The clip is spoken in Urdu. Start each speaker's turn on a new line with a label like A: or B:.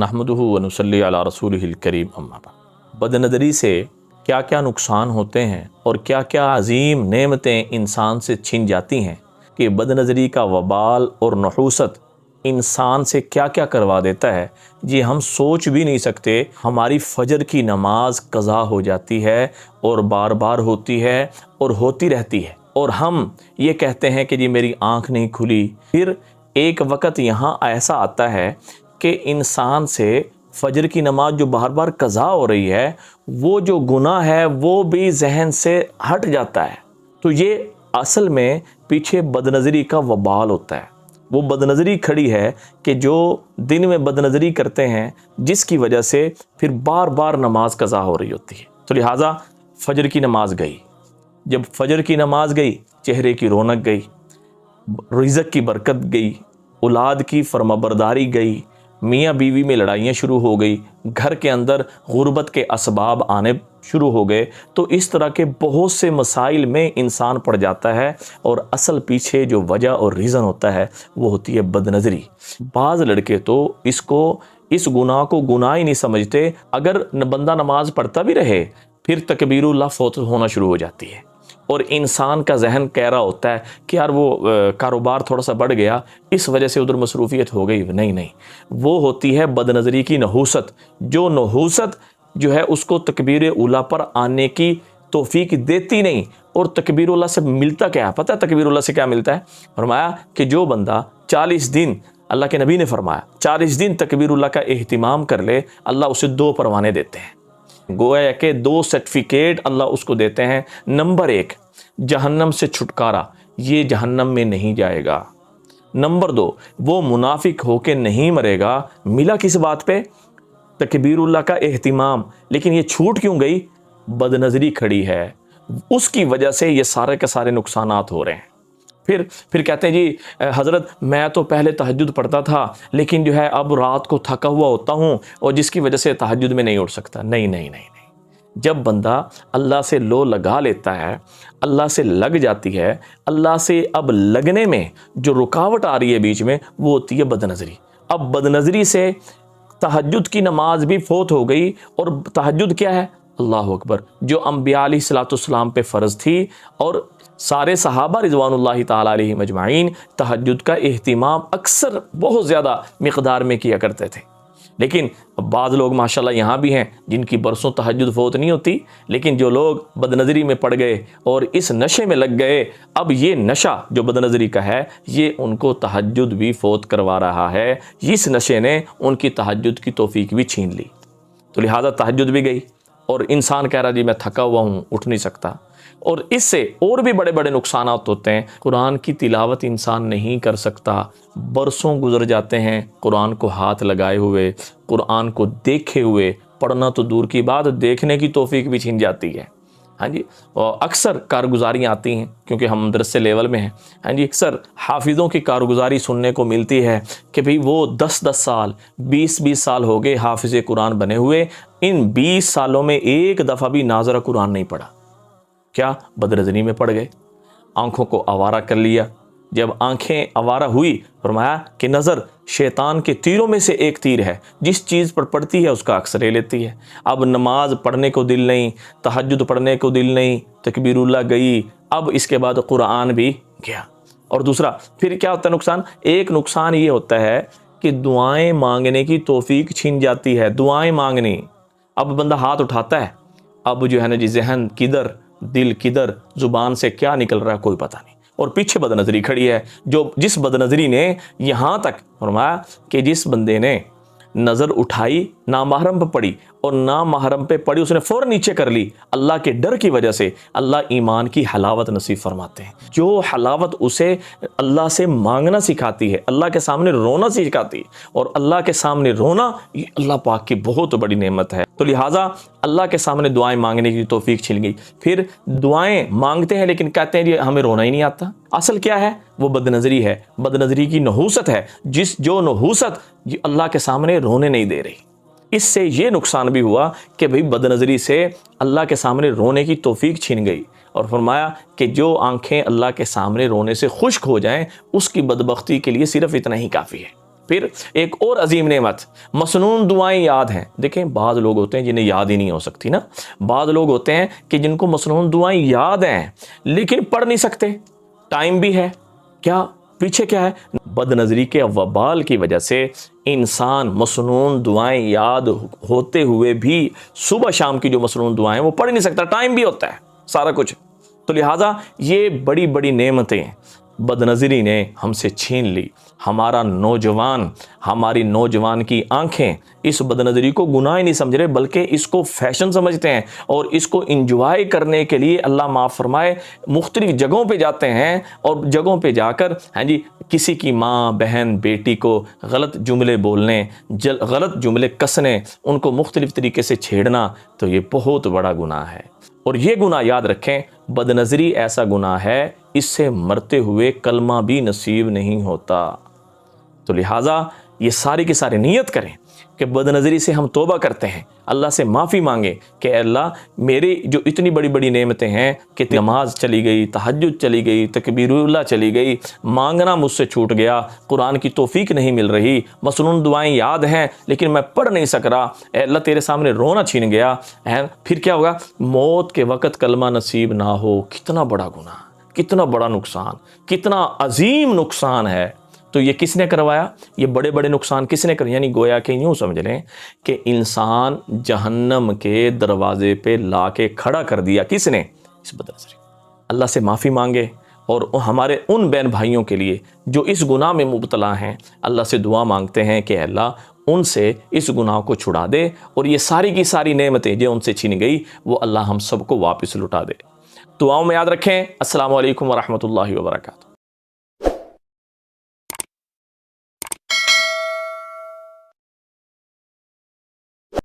A: نحمدہ و نصلی علی رسولہ الکریم اما بعد۔ بد نظری سے کیا کیا نقصان ہوتے ہیں اور کیا کیا عظیم نعمتیں انسان سے چھن جاتی ہیں کہ بد نظری کا وبال اور نحوست انسان سے کیا کیا کروا دیتا ہے، جی ہم سوچ بھی نہیں سکتے۔ ہماری فجر کی نماز قضا ہو جاتی ہے اور بار بار ہوتی ہے اور ہوتی رہتی ہے، اور ہم یہ کہتے ہیں کہ جی میری آنکھ نہیں کھلی۔ پھر ایک وقت یہاں ایسا آتا ہے کہ انسان سے فجر کی نماز جو بار بار قضا ہو رہی ہے، وہ جو گناہ ہے وہ بھی ذہن سے ہٹ جاتا ہے۔ تو یہ اصل میں پیچھے بد نظری کا وبال ہوتا ہے۔ وہ بد نظری کھڑی ہے کہ جو دن میں بد نظری کرتے ہیں، جس کی وجہ سے پھر بار بار نماز قضا ہو رہی ہوتی ہے۔ تو لہٰذا فجر کی نماز گئی، جب فجر کی نماز گئی چہرے کی رونق گئی، رزق کی برکت گئی، اولاد کی فرمانبرداری گئی، میاں بیوی میں لڑائیاں شروع ہو گئی، گھر کے اندر غربت کے اسباب آنے شروع ہو گئے۔ تو اس طرح کے بہت سے مسائل میں انسان پڑ جاتا ہے، اور اصل پیچھے جو وجہ اور ریزن ہوتا ہے وہ ہوتی ہے بد نظری۔ بعض لڑکے تو اس گناہ کو گناہ ہی نہیں سمجھتے، اگر بندہ نماز پڑھتا بھی رہے پھر تکبیر اللہ فوت ہونا شروع ہو جاتی ہے، اور انسان کا ذہن کہہ رہا ہوتا ہے کہ یار وہ کاروبار تھوڑا سا بڑھ گیا، اس وجہ سے ادھر مصروفیت ہو گئی۔ نہیں، وہ ہوتی ہے بد نظری کی نحوست۔ جو نحوست جو ہے اس کو تکبیر اولیٰ پر آنے کی توفیق دیتی نہیں۔ اور تکبیر اللہ سے ملتا کیا ہے؟ پتہ ہے تکبیر اللہ سے کیا ملتا ہے؟ فرمایا کہ جو بندہ 40 دن، اللہ کے نبی نے فرمایا 40 دن تکبیر اللہ کا اہتمام کر لے، اللہ اسے 2 پروانے دیتے ہیں، گویا کہ 2 سرٹیفکیٹ اللہ اس کو دیتے ہیں۔ نمبر 1 جہنم سے چھٹکارا، یہ جہنم میں نہیں جائے گا۔ نمبر 2 وہ منافق ہو کے نہیں مرے گا۔ ملا کس بات پہ؟ تکبیر اللہ کا اہتمام۔ لیکن یہ چھوٹ کیوں گئی؟ بد نظری کھڑی ہے، اس کی وجہ سے یہ سارے کے سارے نقصانات ہو رہے ہیں۔ پھر کہتے ہیں جی حضرت میں تو پہلے تہجد پڑھتا تھا، لیکن جو ہے اب رات کو تھکا ہوا ہوتا ہوں اور جس کی وجہ سے تہجد میں نہیں اٹھ سکتا۔ نہیں، جب بندہ اللہ سے لو لگا لیتا ہے، اللہ سے لگ جاتی ہے، اللہ سے اب لگنے میں جو رکاوٹ آ رہی ہے بیچ میں، وہ ہوتی ہے بد نظری۔ اب بد نظری سے تہجد کی نماز بھی فوت ہو گئی، اور تہجد کیا ہے؟ اللہ اکبر، جو انبیاء علیہ الصلوۃ والسلام پہ فرض تھی، اور سارے صحابہ رضوان اللہ تعالی علیہم اجمعین تہجد کا اہتمام اکثر بہت زیادہ مقدار میں کیا کرتے تھے۔ لیکن بعض لوگ ماشاءاللہ یہاں بھی ہیں جن کی برسوں تہجد فوت نہیں ہوتی، لیکن جو لوگ بد نظری میں پڑ گئے اور اس نشے میں لگ گئے، اب یہ نشہ جو بد نظری کا ہے یہ ان کو تہجد بھی فوت کروا رہا ہے۔ اس نشے نے ان کی تہجد کی توفیق بھی چھین لی، تو لہٰذا تہجد بھی گئی، اور انسان کہہ رہا جی میں تھکا ہوا ہوں، اٹھ نہیں سکتا۔ اور اس سے اور بھی بڑے بڑے نقصانات ہوتے ہیں۔ قرآن کی تلاوت انسان نہیں کر سکتا، برسوں گزر جاتے ہیں قرآن کو ہاتھ لگائے ہوئے، قرآن کو دیکھے ہوئے، پڑھنا تو دور کی بات، دیکھنے کی توفیق بھی چھن جاتی ہے۔ ہاں جی، اور اکثر کارگزاریاں آتی ہیں کیونکہ ہم مدرسے لیول میں ہیں۔ ہاں جی، اکثر حافظوں کی کارگزاری سننے کو ملتی ہے کہ بھئی وہ 10 سال 20 سال ہو گئے حافظ قرآن بنے ہوئے، ان 20 سالوں میں ایک دفعہ بھی ناظرہ قرآن نہیں پڑھا۔ کیا؟ بد نظری میں پڑ گئے، آنکھوں کو آوارہ کر لیا۔ جب آنکھیں آوارہ ہوئی، فرمایا کہ نظر شیطان کے تیروں میں سے ایک تیر ہے، جس چیز پر پڑتی ہے اس کا عکس لے لیتی ہے۔ اب نماز پڑھنے کو دل نہیں، تہجد پڑھنے کو دل نہیں، تکبیر اللہ گئی، اب اس کے بعد قرآن بھی گیا۔ اور دوسرا پھر کیا ہوتا ہے نقصان؟ ایک نقصان یہ ہوتا ہے کہ دعائیں مانگنے کی توفیق چھن جاتی ہے۔ دعائیں مانگنی، اب بندہ ہاتھ اٹھاتا ہے، اب جو ہے نا جی ذہن کدھر، دل کدھر، زبان سے کیا نکل رہا ہے کوئی پتہ نہیں، اور پیچھے بد نظری کھڑی ہے۔ جس بد نظری نے یہاں تک فرمایا کہ جس بندے نے نظر اٹھائی نامحرم پہ پڑی اور نامحرم پہ پڑی اس نے فوراً نیچے کر لی، اللہ کے ڈر کی وجہ سے اللہ ایمان کی حلاوت نصیب فرماتے ہیں۔ جو حلاوت اسے اللہ سے مانگنا سکھاتی ہے، اللہ کے سامنے رونا سکھاتی ہے، اور اللہ کے سامنے رونا یہ اللہ پاک کی بہت بڑی نعمت ہے۔ تو لہٰذا اللہ کے سامنے دعائیں مانگنے کی توفیق چھن گئی۔ پھر دعائیں مانگتے ہیں لیکن کہتے ہیں جی ہمیں رونا ہی نہیں آتا۔ اصل کیا ہے؟ وہ بد نظری ہے، بد نظری کی نحوست ہے، جو نحوست یہ اللہ کے سامنے رونے نہیں دے رہی۔ اس سے یہ نقصان بھی ہوا کہ بھئی بد نظری سے اللہ کے سامنے رونے کی توفیق چھن گئی، اور فرمایا کہ جو آنکھیں اللہ کے سامنے رونے سے خشک ہو جائیں اس کی بدبختی کے لیے صرف اتنا ہی کافی ہے۔ پھر ایک اور عظیم نعمت مسنون دعائیں یاد ہیں. دیکھیں بعض لوگ ہوتے ہیں جنہیں یاد ہی نہیں ہو سکتی نا. بعض لوگ ہوتے ہیں کہ جن کو مسنون دعائیں یاد ہیں لیکن پڑھ نہیں سکتے. ٹائم بھی ہے, کیا پیچھے کیا ہے؟ بد نظری کے وبال کی وجہ سے انسان مسنون دعائیں یاد ہوتے ہوئے بھی صبح شام کی جو مسنون دعائیں وہ پڑھ نہیں سکتا. ٹائم بھی ہوتا ہے سارا کچھ. تو لہٰذا یہ بڑی بڑی نعمتیں بد نظری نے ہم سے چھین لی. ہمارا نوجوان, ہماری نوجوان کی آنکھیں اس بد نظری کو گناہ ہی نہیں سمجھ رہے بلکہ اس کو فیشن سمجھتے ہیں, اور اس کو انجوائے کرنے کے لیے اللہ معاف فرمائے مختلف جگہوں پہ جاتے ہیں, اور جگہوں پہ جا کر کسی کی ماں بہن بیٹی کو غلط جملے بولنے, غلط جملے کسنے, ان کو مختلف طریقے سے چھیڑنا, تو یہ بہت بڑا گناہ ہے. اور یہ گناہ یاد رکھیں, بد نظری ایسا گناہ ہے اس سے مرتے ہوئے کلمہ بھی نصیب نہیں ہوتا. تو لہٰذا یہ ساری کی ساری نیت کریں کہ بد نظری سے ہم توبہ کرتے ہیں, اللہ سے معافی مانگیں کہ اے اللہ میری جو اتنی بڑی بڑی نعمتیں ہیں کہ نماز چلی گئی, تہجد چلی گئی, تکبیر اللہ چلی گئی, مانگنا مجھ سے چھوٹ گیا, قرآن کی توفیق نہیں مل رہی, مسنون دعائیں یاد ہیں لیکن میں پڑھ نہیں سک رہا, اے اللہ تیرے سامنے رونا چھین گیا, پھر کیا ہوگا؟ موت کے وقت کلمہ نصیب نہ ہو. کتنا بڑا گناہ, کتنا بڑا نقصان, کتنا عظیم نقصان ہے. تو یہ کس نے کروایا؟ یہ بڑے بڑے نقصان کس نے کرے؟ یعنی گویا کہ یوں سمجھ لیں کہ انسان جہنم کے دروازے پہ لا کے کھڑا کر دیا. کس نے؟ اس بد نظری. اللہ سے معافی مانگے, اور ہمارے ان بہن بھائیوں کے لیے جو اس گناہ میں مبتلا ہیں اللہ سے دعا مانگتے ہیں کہ اللہ ان سے اس گناہ کو چھڑا دے, اور یہ ساری کی ساری نعمتیں جو ان سے چھین گئی وہ اللہ ہم سب کو واپس لوٹا دے. دعاؤں میں یاد رکھیں. السلام علیکم ورحمۃ اللہ وبرکاتہ.